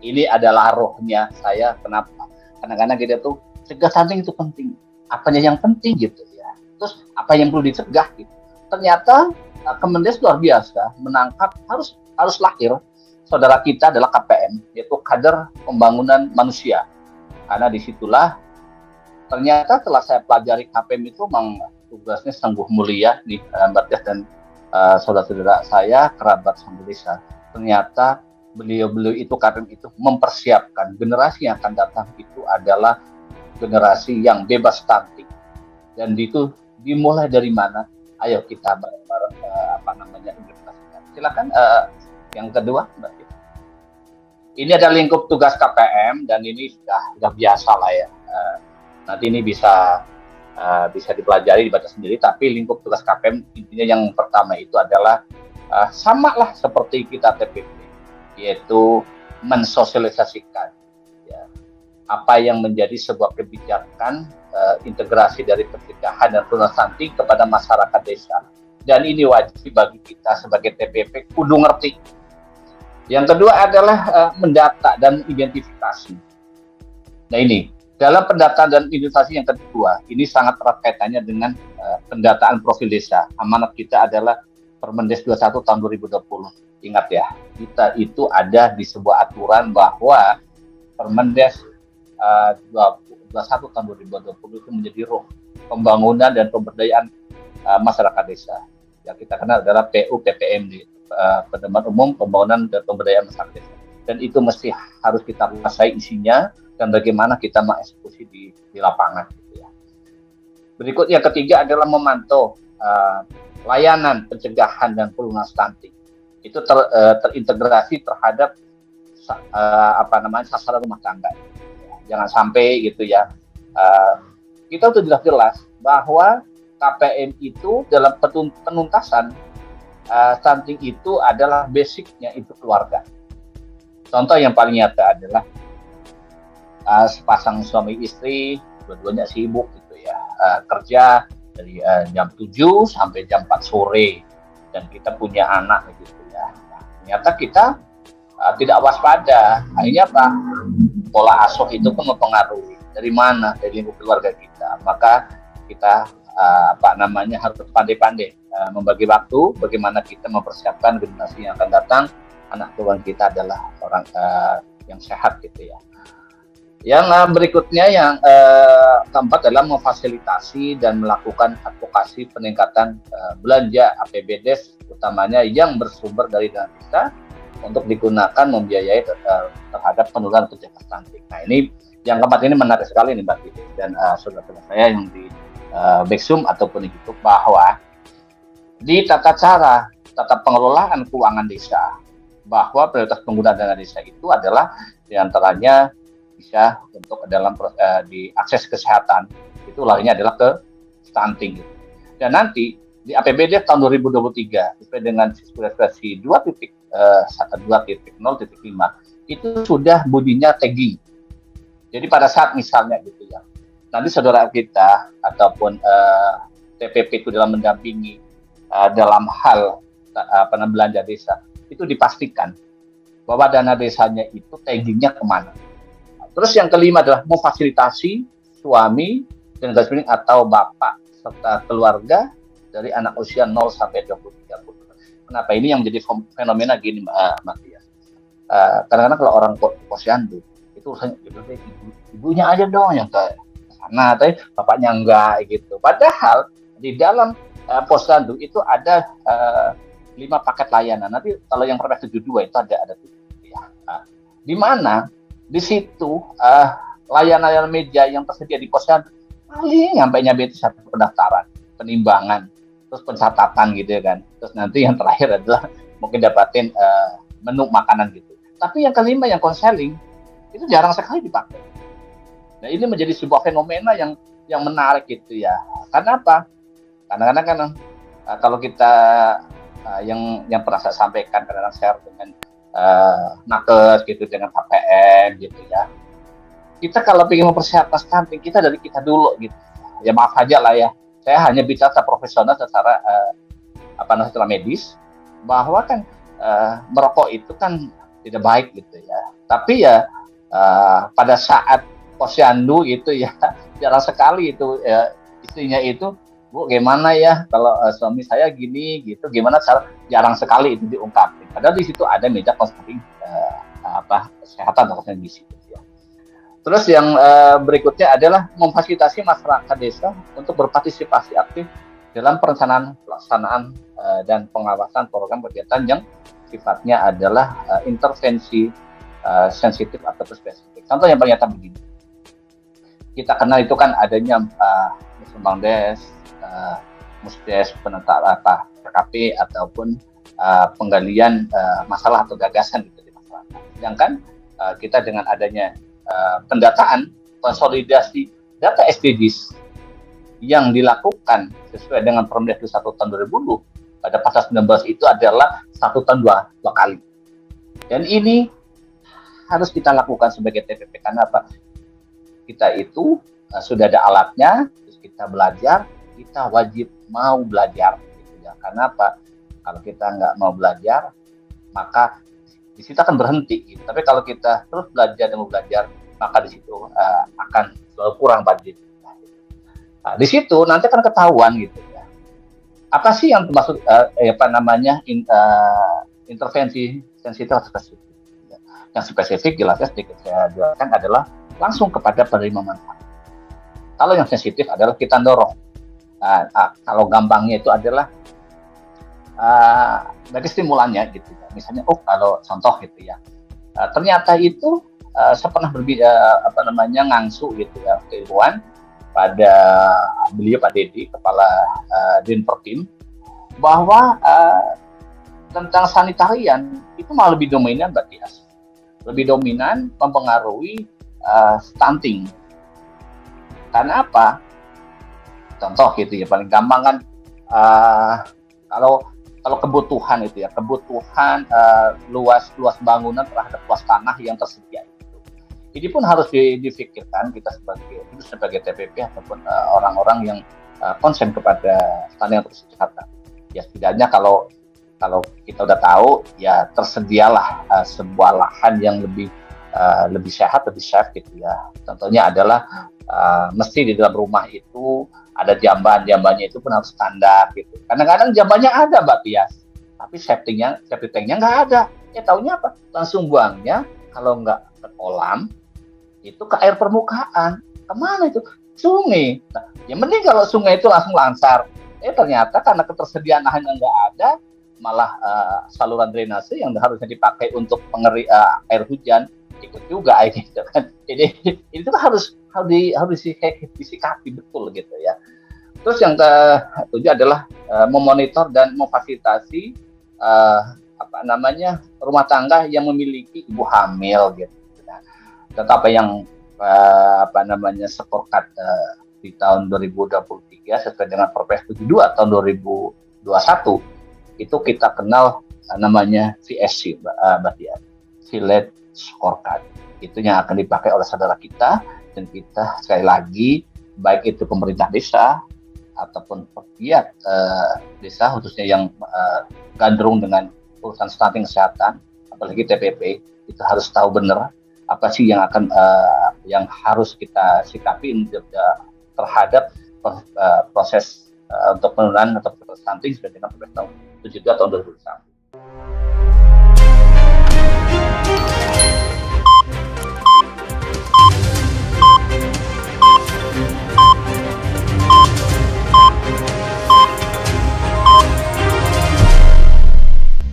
Ini adalah rohnya saya. Kenapa? Kadang-kadang kita tuh cegah stunting itu penting. Apanya yang penting gitu ya. Terus apa yang perlu dicegah gitu. Ternyata Kemendes luar biasa menangkap harus lahir saudara kita adalah KPM, yaitu kader pembangunan manusia. Karena disitulah ternyata setelah saya pelajari KPM itu memang tugasnya sungguh mulia di Mbak Tias dan saudara-saudara saya, kerabat satu desa. Ternyata beliau-beliau itu KPM itu mempersiapkan generasi yang akan datang itu adalah generasi yang bebas stunting. Dan itu dimulai dari mana? Ayo kita bareng-bareng implementasikan. Silakan yang kedua, Mbak. Ini ada lingkup tugas KPM dan ini sudah biasa lah ya. Nanti ini bisa dipelajari, dibaca sendiri. Tapi lingkup tugas KPM intinya yang pertama itu adalah sama lah seperti kita TPP, yaitu mensosialisasikan ya, apa yang menjadi sebuah kebijakan integrasi dari pencegahan dan penurunan stunting kepada masyarakat desa. Dan ini wajib bagi kita sebagai TPP kudu ngerti. Yang kedua adalah mendata dan identifikasi. Nah ini, dalam pendataan dan identifikasi yang kedua, ini sangat erat kaitannya dengan pendataan profil desa. Amanat kita adalah Permendes 21 tahun 2020. Ingat ya, kita itu ada di sebuah aturan bahwa Permendes 21 tahun 2020 itu menjadi roh pembangunan dan pemberdayaan masyarakat desa. Yang kita kenal adalah PUPPMD. Pedoman Umum Pembangunan dan Pemberdayaan Masyarakat Desa. Dan itu mesti harus kita kuasai isinya dan bagaimana kita mengeksekusi di lapangan. Gitu ya. Berikut yang ketiga adalah memantau layanan pencegahan dan penurunan stunting. Itu terintegrasi terhadap sasaran rumah tangga. Jangan sampai gitu ya. Kita sudah jelas bahwa KPM itu dalam penuntasan stunting itu adalah basicnya itu keluarga. Contoh yang paling nyata adalah sepasang suami istri, dua-duanya sibuk gitu ya, kerja dari jam 7 sampai jam 4 sore, dan kita punya anak gitu ya. Ternyata kita tidak waspada. Akhirnya apa? Pola asuh itu pun mempengaruhi. Dari mana? Dari lingkup keluarga kita. Maka kita harus pandai-pandai membagi waktu, bagaimana kita mempersiapkan generasi yang akan datang. Anak tuan kita adalah orang yang sehat gitu ya. Yang berikutnya yang keempat adalah memfasilitasi dan melakukan advokasi peningkatan belanja APBD utamanya yang bersumber dari dana desa untuk digunakan membiayai terhadap penurunan pencegahan stunting. Nah ini yang keempat ini menarik sekali nih Mbak Titi dan saudara-saudara saya yang di Backzoom ataupun di YouTube, bahwa di tata pengelolaan keuangan desa, bahwa prioritas penggunaan dana desa itu adalah diantaranya bisa untuk dalam di akses kesehatan, itu larinya adalah ke stunting. Dan nanti di APBD tahun 2023 sesuai dengan versi 2.0.5 itu sudah bunyinya tagging. Jadi pada saat misalnya gitu ya, nanti saudara kita ataupun TPP itu dalam mendampingi dalam hal belanja desa, itu dipastikan bahwa dana desanya itu taggingnya kemana. Terus yang kelima adalah memfasilitasi suami dan atau bapak serta keluarga dari anak usia 0 sampai 23 tahun. Kenapa ini yang menjadi fenomena gini Mbak Tias? Kadang-kadang kalau orang posyandu itu ibunya aja dong yang ke sana, tapi bapaknya enggak gitu. Padahal di dalam posyandu itu ada 5 paket layanan. Nanti kalau yang Perpres 72 itu ada 7 ya. Di mana di situ layanan media yang tersedia di posyandu paling nyampe itu satu pendaftaran, penimbangan, terus pencatatan gitu kan. Terus nanti yang terakhir adalah mungkin dapatin menu makanan gitu. Tapi yang kelima yang konseling itu jarang sekali dipakai. Nah ini menjadi sebuah fenomena yang menarik gitu ya. Karena apa? Kadang-kadang kan kalau kita yang pernah saya sampaikan, kadang-kadang share dengan nakes gitu, dengan KPM gitu ya. Kita kalau ingin mempersiapkan stunting, kita dari kita dulu gitu. Ya maaf aja lah ya. Saya hanya bicara secara profesional, secara secara medis, bahwa kan merokok itu kan tidak baik gitu ya. Tapi ya pada saat posyandu itu ya jarang sekali itu istrinya itu, Bu, gimana ya kalau suami saya gini gitu, gimana cara, jarang sekali itu diungkapin. Padahal di situ ada meja konseling kesehatan atau gizi. Terus yang berikutnya adalah memfasilitasi masyarakat desa untuk berpartisipasi aktif dalam perencanaan, pelaksanaan, dan pengawasan program kegiatan yang sifatnya adalah intervensi sensitif atau spesifik. Contoh yang paling nyata begini. Kita kenal itu kan adanya Musbangdes, Musdes, penentuan PKP ataupun penggalian masalah atau gagasan gitu di masyarakat. Sedangkan kita dengan adanya pendataan, konsolidasi data SDGs yang dilakukan sesuai dengan Permendikbud 1 tahun 2020 pada pasal 19 itu adalah 1 tahun dua kali. Dan ini harus kita lakukan sebagai TPP karena apa? Kita itu sudah ada alatnya, terus kita belajar, kita wajib mau belajar. Gitu ya. Karena apa? Kalau kita nggak mau belajar, maka di situ akan berhenti. Gitu. Tapi kalau kita terus belajar dan mau belajar, maka di situ akan selalu kurang budget. Nah, di situ nanti akan ketahuan gitu ya. Apa sih yang termasuk intervensi sensitif atau spesifik? Yang spesifik jelasnya sedikit saya jelaskan adalah langsung kepada penerima manfaat. Kalau yang sensitif adalah kita dorong. Kalau gampangnya itu adalah dari stimulannya gitu. Misalnya, kalau contoh gitu ya, ternyata itu saya pernah ngangsu gitu ya keilmuan pada beliau Pak Dedi, kepala Dinperkim, bahwa tentang sanitarian itu malah lebih dominan Mbak Tias. Lebih dominan mempengaruhi stunting. Karena apa? Contoh gitu ya, paling gampang kan kalau kebutuhan itu ya, kebutuhan luas bangunan terhadap luas tanah yang tersedia itu. Ini pun harus difikirkan kita sebagai TPP ataupun orang-orang yang konsen kepada standar kesehatan. Ya setidaknya kalau kita udah tahu ya tersedialah sebuah lahan yang lebih sehat, lebih safe gitu ya. Contohnya adalah mesti di dalam rumah itu ada jambannya itu pun harus standar gitu. Kadang-kadang jambannya ada Mbak Tias, tapi safety tanknya nggak ada. Ya taunya apa? Langsung buangnya kalau nggak ke kolam itu ke air permukaan. Kemana itu? Sungai. Nah, yang penting kalau sungai itu langsung lancar. Ternyata karena ketersediaan lahan yang nggak ada, malah saluran drainase yang harusnya dipakai untuk air hujan ikut juga gitu kan. Jadi itu harus disikapi betul gitu ya. Terus yang ketujuh adalah memonitor dan memfasilitasi rumah tangga yang memiliki ibu hamil gitu. Nah, apa yang seporkat di tahun 2023 sesuai dengan Perpres 72 tahun 2021 itu kita kenal namanya VSC, Mbak Dian, Village Scorecard. Itu yang akan dipakai oleh saudara kita, dan kita sekali lagi baik itu pemerintah desa ataupun pegiat desa khususnya yang gandrung dengan urusan stunting kesehatan, apalagi TPP, itu harus tahu benar apa sih yang akan yang harus kita sikapi terhadap proses untuk penurunan atau stunting sesuai dengan Perpres tahun 72 tahun 2021.